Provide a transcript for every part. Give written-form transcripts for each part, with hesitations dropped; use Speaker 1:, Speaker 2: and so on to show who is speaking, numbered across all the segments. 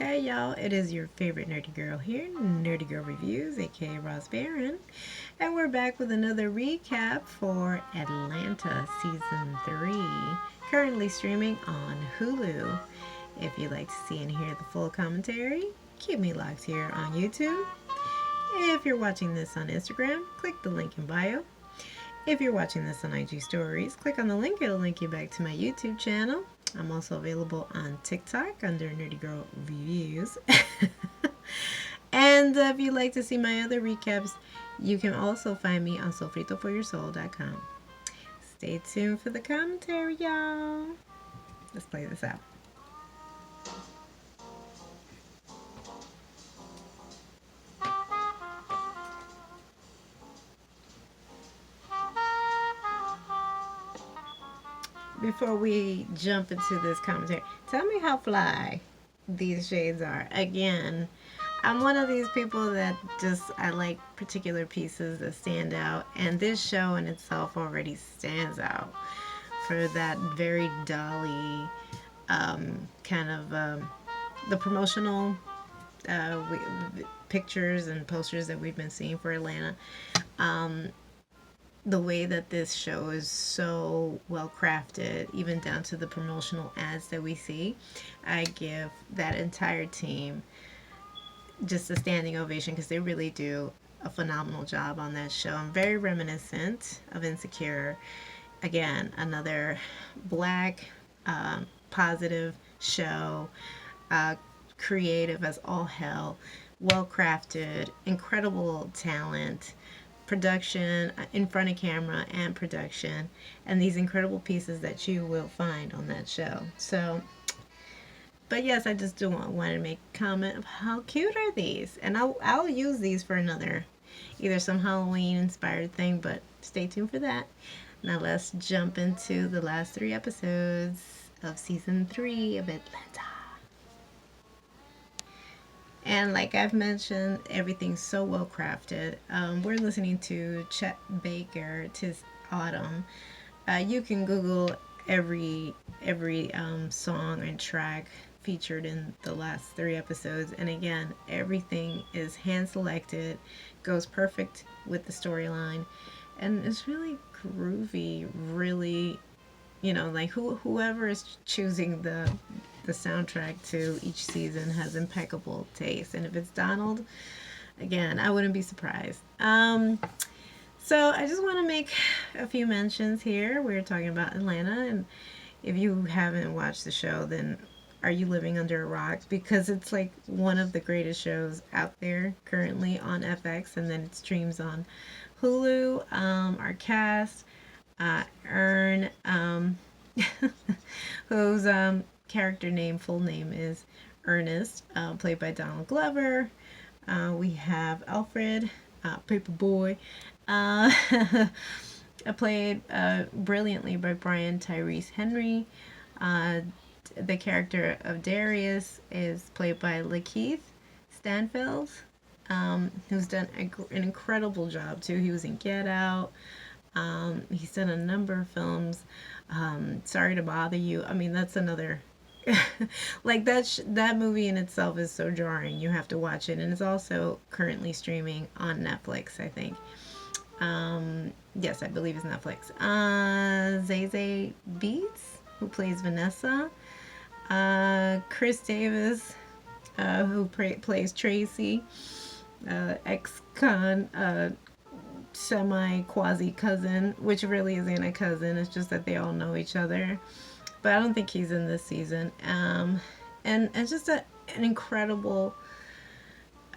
Speaker 1: Hey y'all, it is your favorite nerdy girl here, Nerdygirlreviews, aka Ross Barron, and we're back with another recap for Atlanta Season 3, currently streaming on Hulu. If you'd like to see and hear the full commentary, keep me locked here on YouTube. If you're watching this on Instagram, click the link in bio. If you're watching this on IG Stories, click on the link. It'll link you back to my YouTube channel. I'm also available on TikTok under Nerdygirlreviews. And if you'd like to see my other recaps, you can also find me on sofritoforyoursoul.com. Stay tuned for the commentary, y'all. Let's play this out. Before we jump into this commentary, tell me how fly these shades are. Again, I'm one of these people that I like particular pieces that stand out, and this show in itself already stands out for that very dolly kind of the promotional pictures and posters that we've been seeing for Atlanta. The way that this show is so well crafted, even down to the promotional ads that we see, I give that entire team just a standing ovation because they really do a phenomenal job on that show. I'm very reminiscent of Insecure. Again, another black, positive show, creative as all hell, well crafted, incredible talent, production in front of camera and production, and these incredible pieces that you will find on that show. So, but yes, I just do want to make a comment of how cute are these, and I'll use these for another, either some Halloween inspired thing, but stay tuned for that. Now let's jump into the last 3 episodes of season 3 of Atlanta. And like I've mentioned, everything's so well crafted. We're listening to Chet Baker, "'Tis Autumn." You can Google every song and track featured in the last 3 episodes, and again, everything is hand selected, goes perfect with the storyline, and it's really groovy. Really, like whoever is choosing the soundtrack to each season has impeccable taste, and if it's Donald, again, I wouldn't be surprised. So I just want to make a few mentions here. We're talking about Atlanta, and if you haven't watched the show, then are you living under a rock? Because it's like one of the greatest shows out there currently on FX, and then it streams on Hulu. Our cast, Ern, whose full name is Ernest, played by Donald Glover. We have Alfred, Paperboy, played brilliantly by Brian Tyrese Henry. The character of Darius is played by Lakeith Stanfield, who's done an incredible job too. He was in Get Out. He's done a number of films. Sorry to Bother You. I mean, that's another like that movie in itself is so jarring. You have to watch it, and it's also currently streaming on Netflix, I think. Yes, I believe it's Netflix. Zazie Beetz, who plays Vanessa. Chris Davis, who plays Tracy. Ex-con, semi quasi cousin, which really isn't a cousin. It's just that they all know each other. But I don't think he's in this season. And just an incredible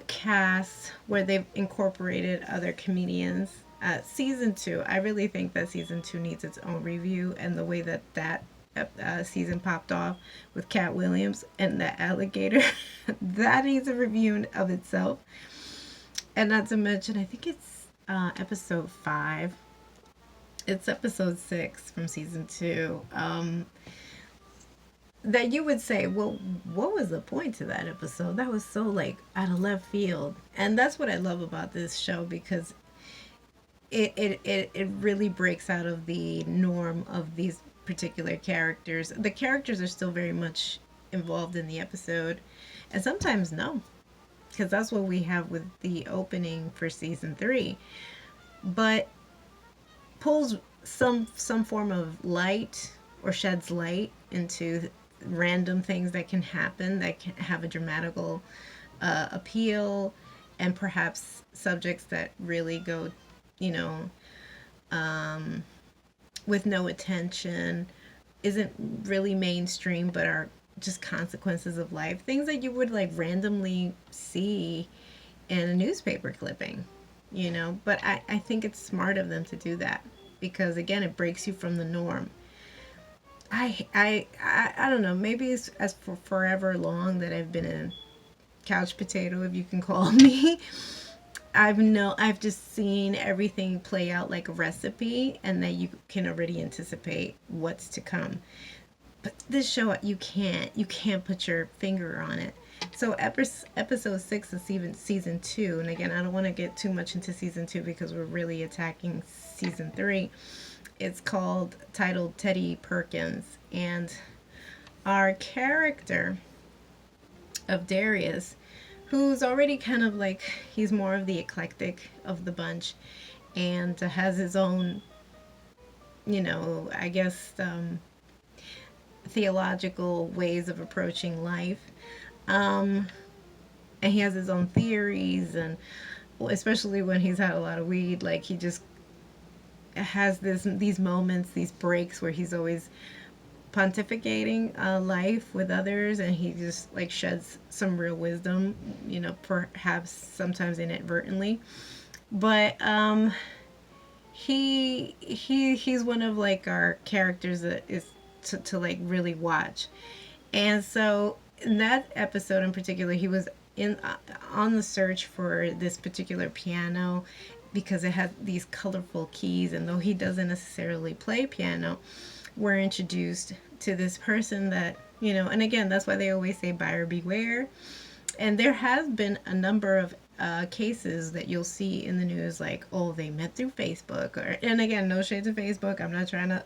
Speaker 1: cast where they've incorporated other comedians. Season 2, I really think that season 2 needs its own review, and the way that season popped off with Cat Williams and the alligator, that needs a review of itself. And not to mention, I think it's episode 5. It's episode 6 from season 2. That you would say, well, what was the point to that episode? That was so like out of left field. And that's what I love about this show, because it really breaks out of the norm of these particular characters. The characters are still very much involved in the episode, And sometimes no, because that's what we have with the opening for season 3. But pulls some form of light or sheds light into random things that can happen that can have a dramatical appeal, and perhaps subjects that really go, you know, um, with no attention, isn't really mainstream, but are just consequences of life. Things that you would like randomly see in a newspaper clipping, you know. But I think it's smart of them to do that because, again, it breaks you from the norm. I don't know. Maybe it's as for forever long that I've been a couch potato, if you can call me. I've just seen everything play out like a recipe, and that you can already anticipate what's to come. But this show, you can't put your finger on it. So episode 6 of season 2, and again, I don't want to get too much into season 2 because we're really attacking season 3. It's titled Teddy Perkins, and our character of Darius, who's already kind of like, he's more of the eclectic of the bunch, and has his own, I guess, theological ways of approaching life. Um, and he has his own theories, and especially when he's had a lot of weed, like he just has these moments, these breaks where he's always pontificating life with others, and he just like sheds some real wisdom, perhaps sometimes inadvertently. But he's one of like our characters that is to like really watch. And so in that episode in particular, he was in on the search for this particular piano because it had these colorful keys, and though he doesn't necessarily play piano, we're introduced to this person that, and again, that's why they always say buyer beware. And there has been a number of cases that you'll see in the news, like, oh, they met through Facebook, and again, no shade to Facebook. I'm not trying to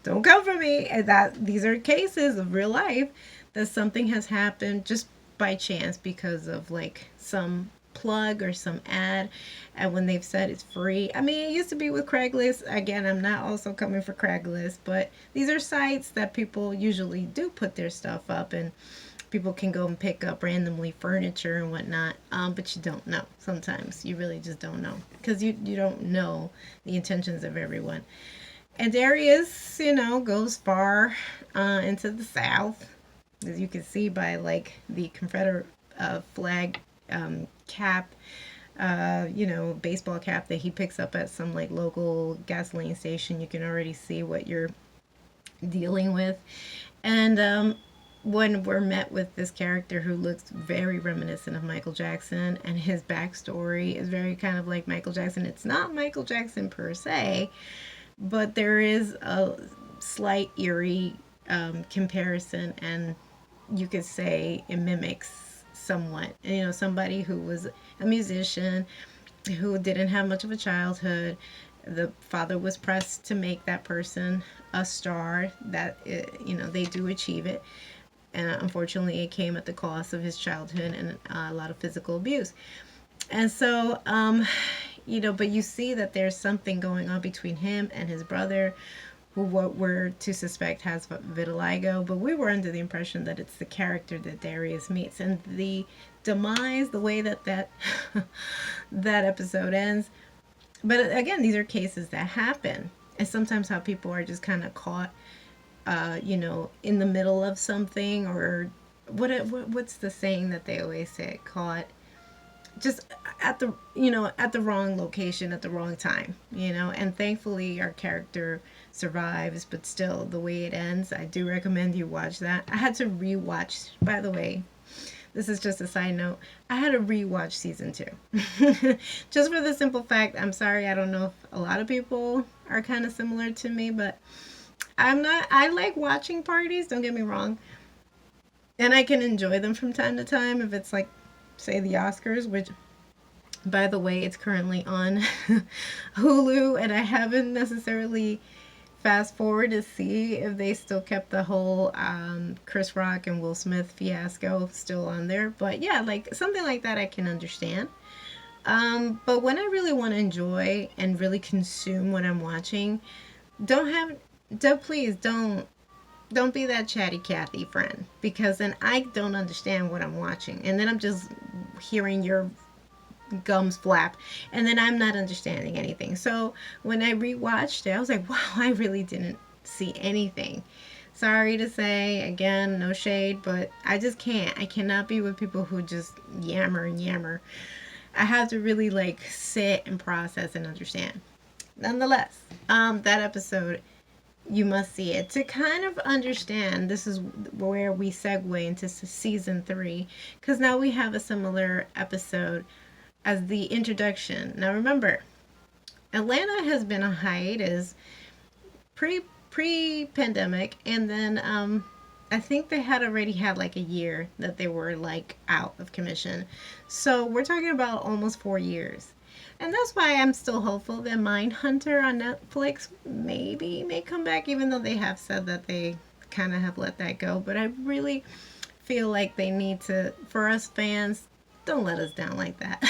Speaker 1: don't come for me. That these are cases of real life that something has happened just by chance because of like some plug or some ad, and when they've said it's free. I mean, it used to be with Craigslist. Again, I'm not also coming for Craigslist, but these are sites that people usually do put their stuff up, and people can go and pick up randomly furniture and whatnot. But you don't know. Sometimes you really just don't know because you don't know the intentions of everyone. And Darius, goes far into the South, as you can see by like the Confederate flag cap, baseball cap that he picks up at some like local gasoline station. You can already see what you're dealing with. And when we're met with this character who looks very reminiscent of Michael Jackson, and his backstory is very kind of like Michael Jackson. It's not Michael Jackson per se, but there is a slight eerie comparison, and you could say it mimics somewhat. Somebody who was a musician who didn't have much of a childhood. The father was pressed to make that person a star. That they do achieve it, and unfortunately, it came at the cost of his childhood and a lot of physical abuse. And so, but you see that there's something going on between him and his brother, who what we're to suspect has vitiligo, but we were under the impression that it's the character that Darius meets. And the demise, the way that that episode ends. But again, these are cases that happen, and sometimes how people are just kind of caught, in the middle of something, or what's the saying that they always say? Caught just at the wrong location at the wrong time, and thankfully our character survives. But still, the way it ends, I do recommend you watch that. I had to rewatch, by the way, this is just a side note, I had to rewatch season 2 just for the simple fact, I'm sorry, I don't know if a lot of people are kind of similar to me, but I like watching parties, don't get me wrong, and I can enjoy them from time to time if it's like, say, the Oscars, which, by the way, it's currently on Hulu, and I haven't necessarily fast forward to see if they still kept the whole Chris Rock and Will Smith fiasco still on there. But yeah, like something like that I can understand. But when I really want to enjoy and really consume what I'm watching, don't have, don't please don't be that chatty Cathy friend, because then I don't understand what I'm watching, and then I'm just hearing your gums flap, and then I'm not understanding anything. So when I rewatched it, I was like, wow, I really didn't see anything. Sorry to say, again, no shade, but I just can't. I cannot be with people who just yammer and yammer. I have to really like sit and process and understand. Nonetheless, that episode, you must see it to kind of understand. This is where we segue into season 3, because now we have a similar episode as the introduction. Now remember, Atlanta has been on hiatus pre pandemic, and then I think they had already had like a year that they were like out of commission. So we're talking about almost 4 years. And that's why I'm still hopeful that Mindhunter on Netflix maybe may come back, even though they have said that they kind of have let that go. But I really feel like they need to, for us fans, don't let us down like that.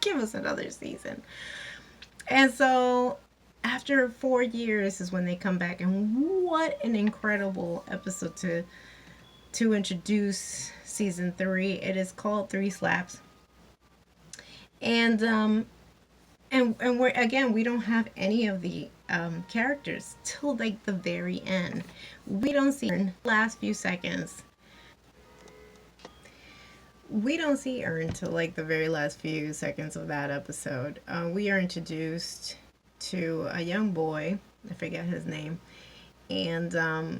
Speaker 1: Give us another season. And so after 4 years is when they come back, and what an incredible episode to introduce season 3. It is called Three Slaps. And we're, again, we don't have any of the characters till like the very end. We don't see the last few seconds. We don't see Ern till like the very last few seconds of that episode. We are introduced to a young boy. I forget his name, and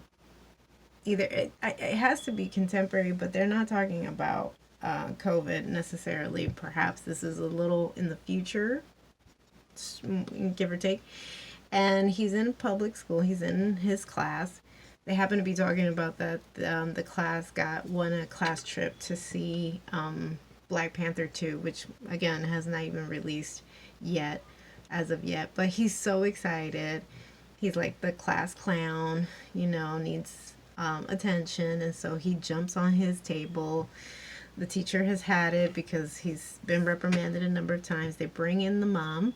Speaker 1: either it has to be contemporary, but they're not talking about COVID necessarily. Perhaps this is a little in the future, give or take. And he's in public school. He's in his class. They happen to be talking about that the class won a class trip to see Black Panther 2, which again has not even released yet, as of yet. But he's so excited. He's like the class clown, needs attention, and so he jumps on his table. The teacher has had it because he's been reprimanded a number of times. They bring in the mom.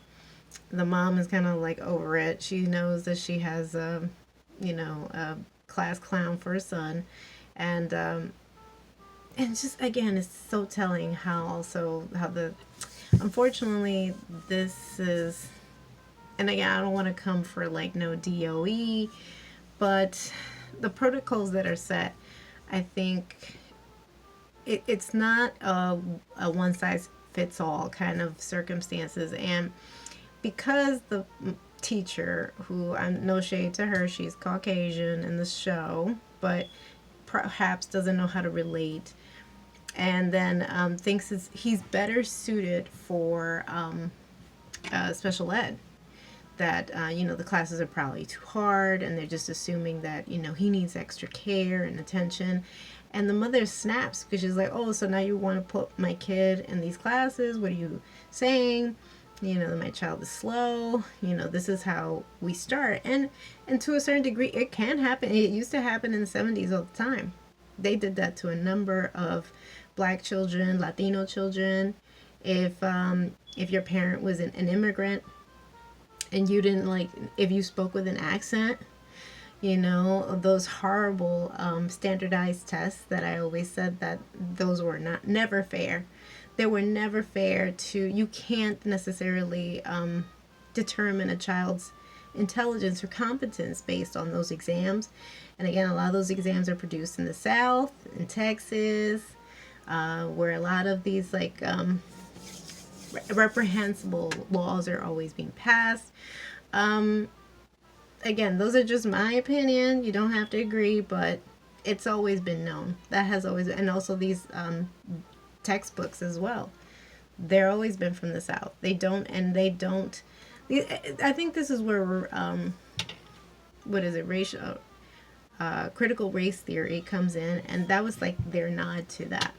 Speaker 1: The mom is kind of like over it. She knows that she has a class clown for a son, and just again, it's so telling how the unfortunately this is, and again, I don't want to come for like no DOE, but the protocols that are set, I think it's not a one size fits all kind of circumstances. And because the teacher, who I'm no shade to her, she's Caucasian in the show, but perhaps doesn't know how to relate, and then thinks he's better suited for special ed. That the classes are probably too hard, and they're just assuming that he needs extra care and attention. And the mother snaps because she's like, "Oh, so now you want to put my kid in these classes? What are you saying? My child is slow. This is how we start." And to a certain degree, it can happen. It used to happen in the 70s all the time. They did that to a number of Black children, Latino children. If your parent was an immigrant and you didn't like, if you spoke with an accent, those horrible standardized tests that I always said that those were never fair. They were never fair you can't necessarily determine a child's intelligence or competence based on those exams. And again, a lot of those exams are produced in the South, in Texas, where a lot of these like reprehensible laws are always being passed. Again, those are just my opinion. You don't have to agree, but it's always been known. That has always been, and also these textbooks as well. They're always been from the South. I think this is where we're, what is it, racial, critical race theory comes in, and that was like their nod to that.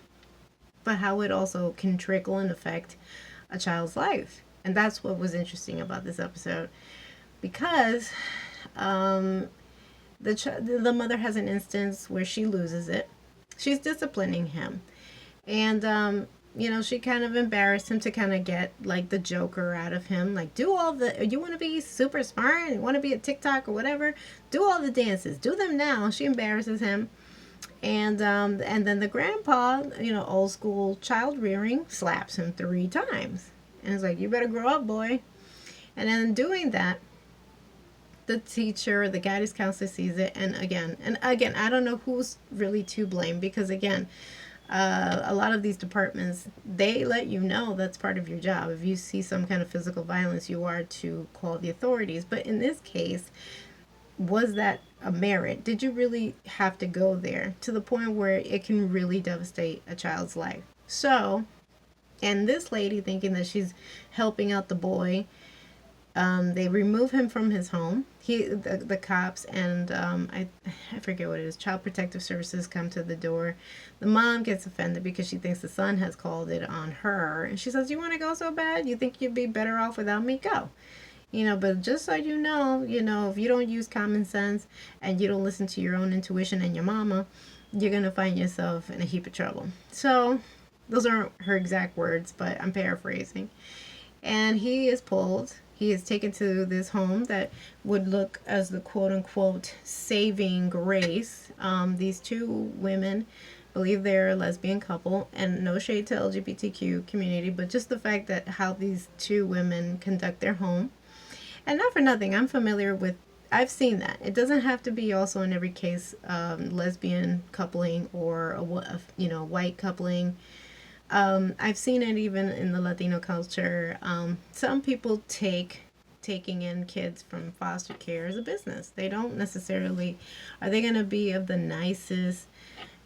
Speaker 1: But how it also can trickle and affect a child's life. And that's what was interesting about this episode. Because The mother has an instance where she loses it. She's disciplining him, and she kind of embarrassed him to kind of get like the Joker out of him. Like, do all the, you want to be super smart, you want to be a TikTok or whatever, do all the dances, do them now. She embarrasses him, and then the grandpa, old school child rearing, slaps him 3 times, and it's like, you better grow up, boy. And then doing that, the teacher, the guidance counselor sees it, and again, I don't know who's really to blame, because again, a lot of these departments, they let you know that's part of your job. If you see some kind of physical violence, you are to call the authorities. But in this case, was that a merit? Did you really have to go there to the point where it can really devastate a child's life? So, and this lady, thinking that she's helping out the boy, they remove him from his home. The cops and I forget what it is. Child Protective Services come to the door. The mom gets offended because she thinks the son has called it on her, and she says, "You want to go so bad? You think you'd be better off without me? Go." But just so if you don't use common sense and you don't listen to your own intuition and your mama, you're gonna find yourself in a heap of trouble. So those aren't her exact words, but I'm paraphrasing. And he is pulled. He is taken to this home that would look as the quote-unquote saving grace. These 2 women believe they're a lesbian couple, and no shade to LGBTQ community, but just the fact that how these 2 women conduct their home. And not for nothing, I've seen that. It doesn't have to be also in every case lesbian coupling or a white coupling. I've seen it even in the Latino culture. Some people taking in kids from foster care as a business. They don't necessarily, are they going to be of the nicest,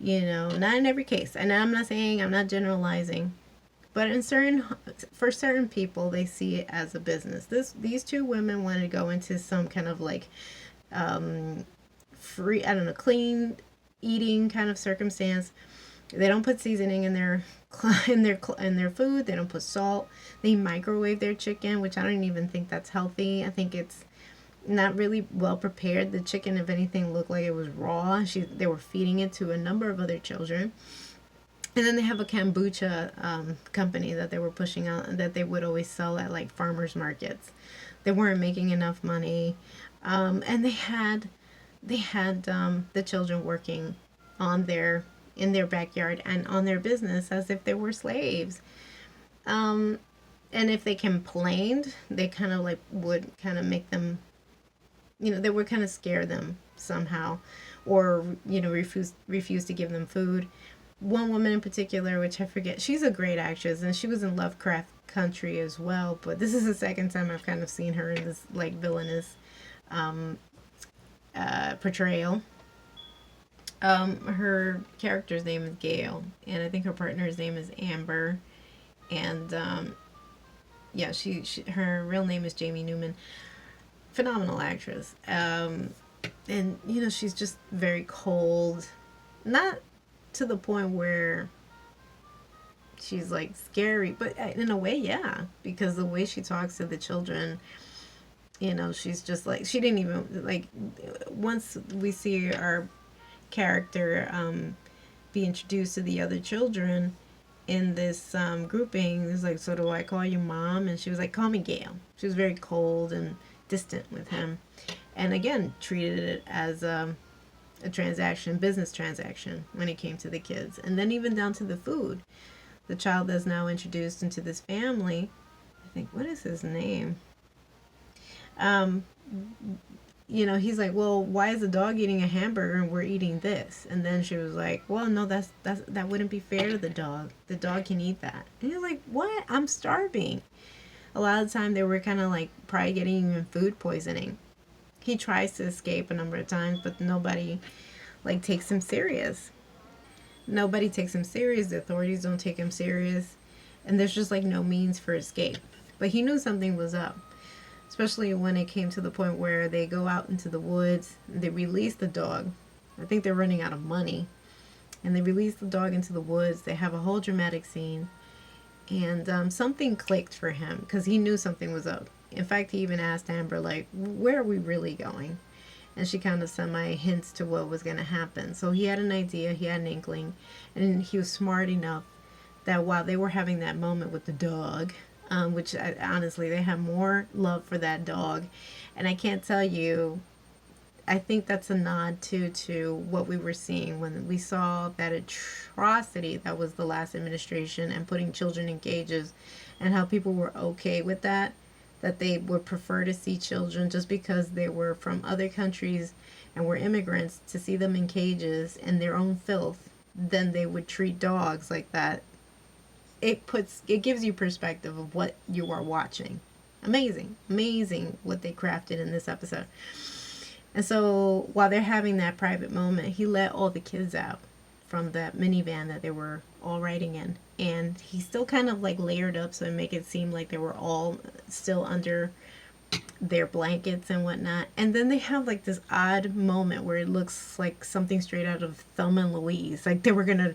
Speaker 1: not in every case. And I'm not generalizing, but for certain people, they see it as a business. These 2 women want to go into some kind of like free, I don't know, clean eating kind of circumstance. They don't put seasoning in their food. They don't put salt. They microwave their chicken, which I don't even think that's healthy. I think it's not really well prepared. The chicken, if anything, looked like it was raw. They were feeding it to a number of other children. And then they have a kombucha company that they were pushing out, and that they would always sell at like farmers markets. They weren't making enough money, and they had the children working in their backyard and on their business as if they were slaves. And if they complained, they kind of like would kind of make them, they would kind of scare them somehow, or refuse to give them food. One woman in particular, which I forget, she's a great actress, and she was in Lovecraft Country as well, but this is the second time I've kind of seen her in this like villainous portrayal. Her character's name is Gail, and I think her partner's name is Amber, and yeah, she her real name is Jamie Newman. Phenomenal actress, and she's just very cold, not to the point where she's like scary, but in a way, yeah, because the way she talks to the children, she's just like, she didn't even like, once we see our character be introduced to the other children in this grouping, it's like, so do I call you mom? And she was like, call me Gail. She was very cold and distant with him, and again treated it as a business transaction when it came to the kids. And then even down to the food, the child that's now introduced into this family, I think, what is his name? He's like, well, why is the dog eating a hamburger and we're eating this? And then she was like, well, no, that wouldn't be fair to the dog. The dog can eat that. And you're like, what? I'm starving. A lot of the time they were kind of like probably getting even food poisoning. He tries to escape a number of times, but nobody like takes him serious. Nobody takes him serious. The authorities don't take him serious. And there's just like no means for escape. But he knew something was up, especially when it came to the point where they go out into the woods. They release the dog. I think they're running out of money. And they release the dog into the woods. They have a whole dramatic scene. And something clicked for him because he knew something was up. In fact, he even asked Amber, like, where are we really going? and she kind of semi hints to what was going to happen. So he had an idea, he had an inkling, and he was smart enough that while they were having that moment with the dog, which honestly, they have more love for that dog. And I can't tell you, I think that's a nod to what we were seeing when we saw that atrocity that was the last administration and putting children in cages, and how people were okay with that, that they would prefer to see children just because they were from other countries and were immigrants, to see them in cages in their own filth, than they would treat dogs like that. It gives you perspective of what you are watching. Amazing what they crafted in this episode. And so while they're having that private moment, he let all the kids out from that minivan that they were all riding in, and he still kind of like layered up so it make it seem like they were all still under their blankets and whatnot. And then they have like this odd moment where it looks like something straight out of Thelma and Louise, like they were gonna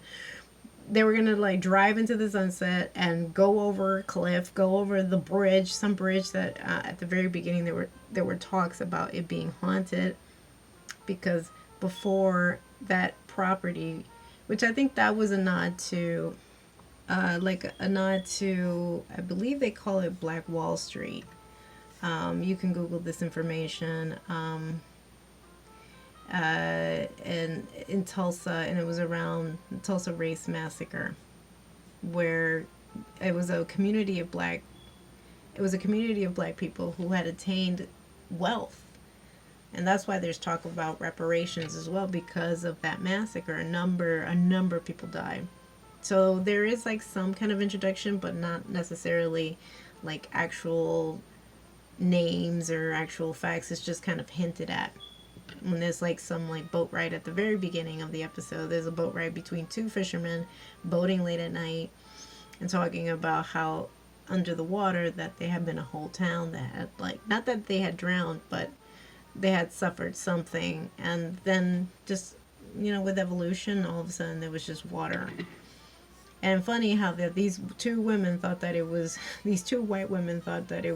Speaker 1: like drive into the sunset and go over a cliff, go over the bridge, some bridge that at the very beginning there were talks about it being haunted, because before that property, which I think that was a nod to, like a nod to, I believe they call it Black Wall Street. You can Google this information. And in Tulsa, and it was around the Tulsa Race Massacre, where it was a community of black people who had attained wealth, and that's why there's talk about reparations as well, because of that massacre. A number of people died. So there is like some kind of introduction, but not necessarily like actual names or actual facts. It's just kind of hinted at. When there's like some like boat ride at the very beginning of the episode, there's a boat ride between two fishermen boating late at night and talking about how under the water that there had been a whole town that had, like, not that they had drowned, but they had suffered something, and then just, with evolution, all of a sudden there was just water. And funny how that these two white women thought that it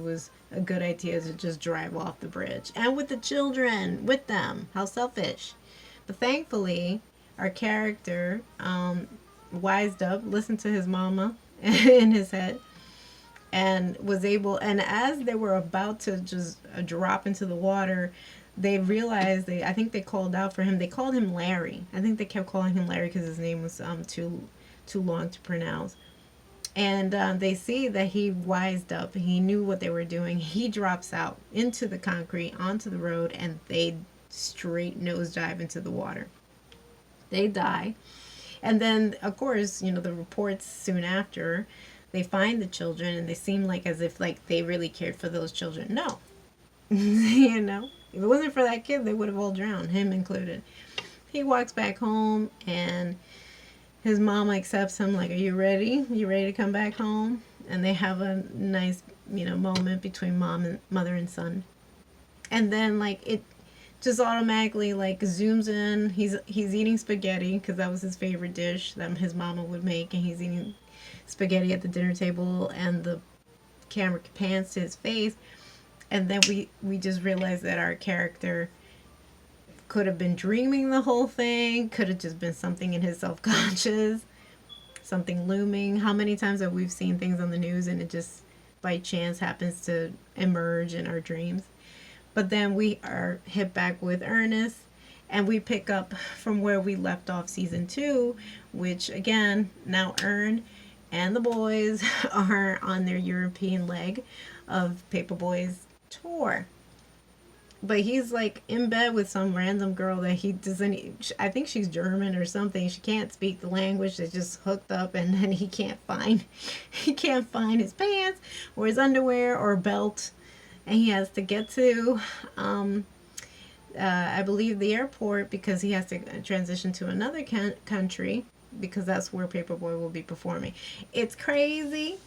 Speaker 1: was a good idea to just drive off the bridge. And with the children with them. How selfish. But thankfully, our character wised up, listened to his mama in his head, and was able, and as they were about to just drop into the water, they realized, I think they called out for him. They called him Larry. I think they kept calling him Larry because his name was too long to pronounce. And they see that he wised up. He knew what they were doing. He drops out into the concrete, onto the road, and they straight nosedive into the water. They die. And then, of course, the reports soon after, they find the children, and they seem like as if like they really cared for those children. No. If it wasn't for that kid, they would have all drowned, him included. He walks back home, and his mom accepts him, like, are you ready? You ready to come back home? And they have a nice, moment between mother and son. And then, like, it just automatically, like, zooms in. He's eating spaghetti, because that was his favorite dish that his mama would make. And he's eating spaghetti at the dinner table, and the camera pans to his face. And then we just realize that our character could have been dreaming the whole thing, could have just been something in his self-conscious, something looming. How many times have we seen things on the news and it just by chance happens to emerge in our dreams? But then we are hit back with Ernest, and we pick up from where we left off season 2, which again, now Ern and the boys are on their European leg of Paperboy's tour. But he's like in bed with some random girl that he doesn't, I think she's German or something. She can't speak the language. They're just hooked up, and then he can't find his pants or his underwear or belt. And he has to get to, I believe, the airport, because he has to transition to another country, because that's where Paperboy will be performing. It's crazy.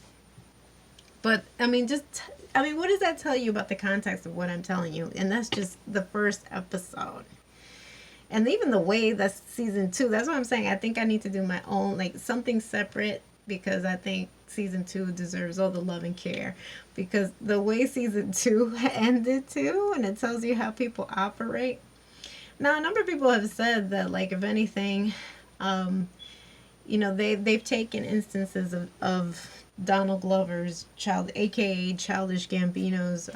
Speaker 1: But, what does that tell you about the context of what I'm telling you? And that's just the first episode. And even the way that's season 2, that's what I'm saying. I think I need to do my own, like, something separate, because I think season 2 deserves all the love and care. Because the way season 2 ended too, and it tells you how people operate. Now, a number of people have said that, like, if anything, um, they've taken instances of Donald Glover's child, aka Childish Gambino's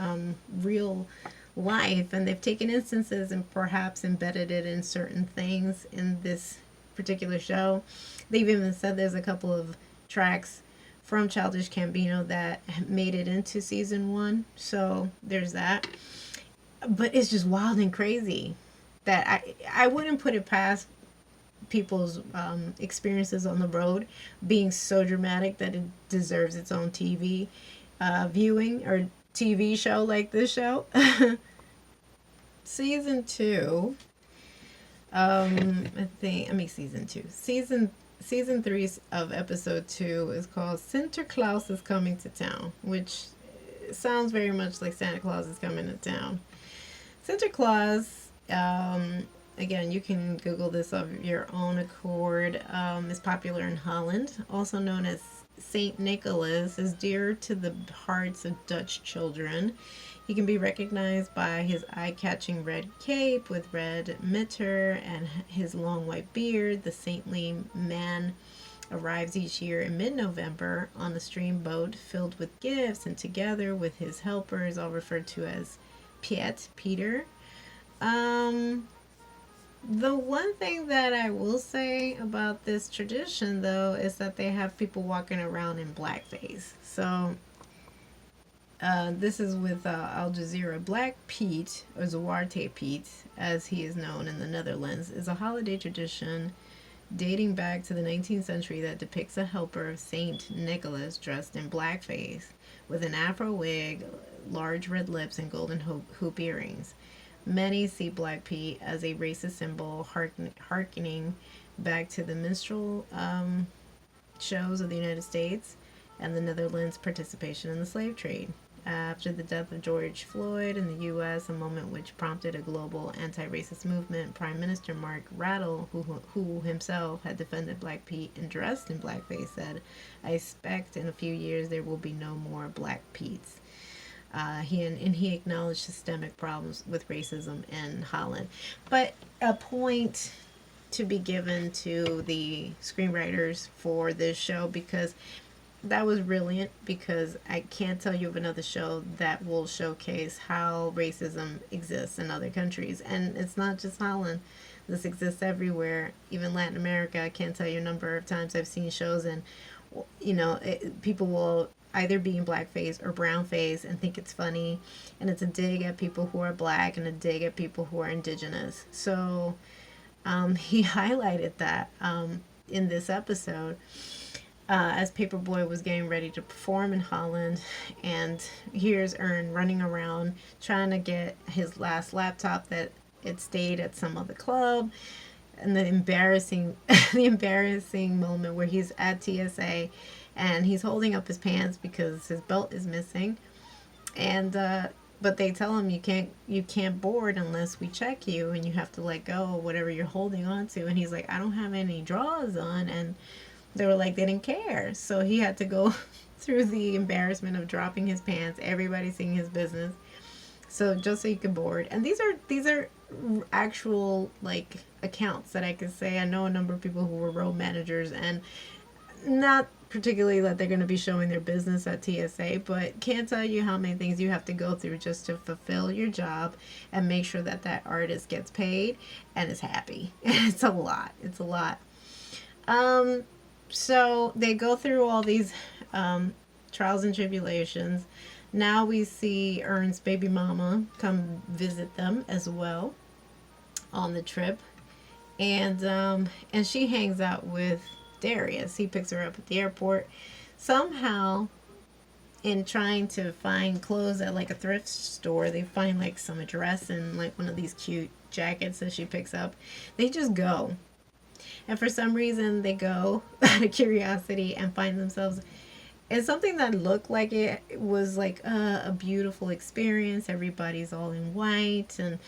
Speaker 1: real life, and they've taken instances and perhaps embedded it in certain things in this particular show. They've even said there's a couple of tracks from Childish Gambino that made it into season 1. So there's that. But it's just wild and crazy that I wouldn't put it past people's experiences on the road being so dramatic that it deserves its own TV viewing or TV show like this show. Season 2, season 3 of episode 2 is called Santa Claus is Coming to Town, which sounds very much like Santa Claus is coming to town. Santa Claus, again, you can Google this of your own accord, is popular in Holland, also known as Saint Nicholas, is dear to the hearts of Dutch children. He can be recognized by his eye-catching red cape with red mitre and his long white beard. The saintly man arrives each year in mid-November on a steamboat filled with gifts, and together with his helpers, all referred to as Peter. The one thing that I will say about this tradition, though, is that they have people walking around in blackface. So, this is with Al Jazeera. Black Pete, or Zwarte Piet, as he is known in the Netherlands, is a holiday tradition dating back to the 19th century that depicts a helper of Saint Nicholas dressed in blackface with an afro wig, large red lips, and golden hoop earrings. Many see Black Pete as a racist symbol, harkening back to the minstrel shows of the United States and the Netherlands' participation in the slave trade. After the death of George Floyd in the U.S., a moment which prompted a global anti-racist movement, Prime Minister Mark Rattle, who himself had defended Black Pete and dressed in blackface, said, "I expect in a few years there will be no more Black Petes." He acknowledged systemic problems with racism in Holland. But a point to be given to the screenwriters for this show, because that was brilliant, because I can't tell you of another show that will showcase how racism exists in other countries. And it's not just Holland. This exists everywhere, even Latin America. I can't tell you a number of times I've seen shows, and people will either be in blackface or brown face and think it's funny, and it's a dig at people who are black and a dig at people who are indigenous. So he highlighted that in this episode as Paperboy was getting ready to perform in Holland, and here's Ern running around trying to get his last laptop that it stayed at some other club, and the embarrassing moment where he's at TSA and he's holding up his pants because his belt is missing, and but they tell him you can't board unless we check you, and you have to let go of whatever you're holding on to. And he's like, I don't have any drawers on, and they were like, they didn't care. So he had to go through the embarrassment of dropping his pants, everybody seeing his business, so just so you can board. And these are actual, like, accounts that I could say. I know a number of people who were road managers, and not particularly that they're going to be showing their business at TSA, but can't tell you how many things you have to go through just to fulfill your job and make sure that that artist gets paid and is happy. It's a lot. It's a lot. So they go through all these trials and tribulations. Now we see Ern's baby mama come visit them as well on the trip, and she hangs out with Darius. He picks her up at the airport. Somehow, in trying to find clothes at like a thrift store, they find like some dress and like one of these cute jackets that she picks up. They just go. And for some reason, they go out of curiosity and find themselves in something that looked like it was like a beautiful experience. Everybody's all in white, and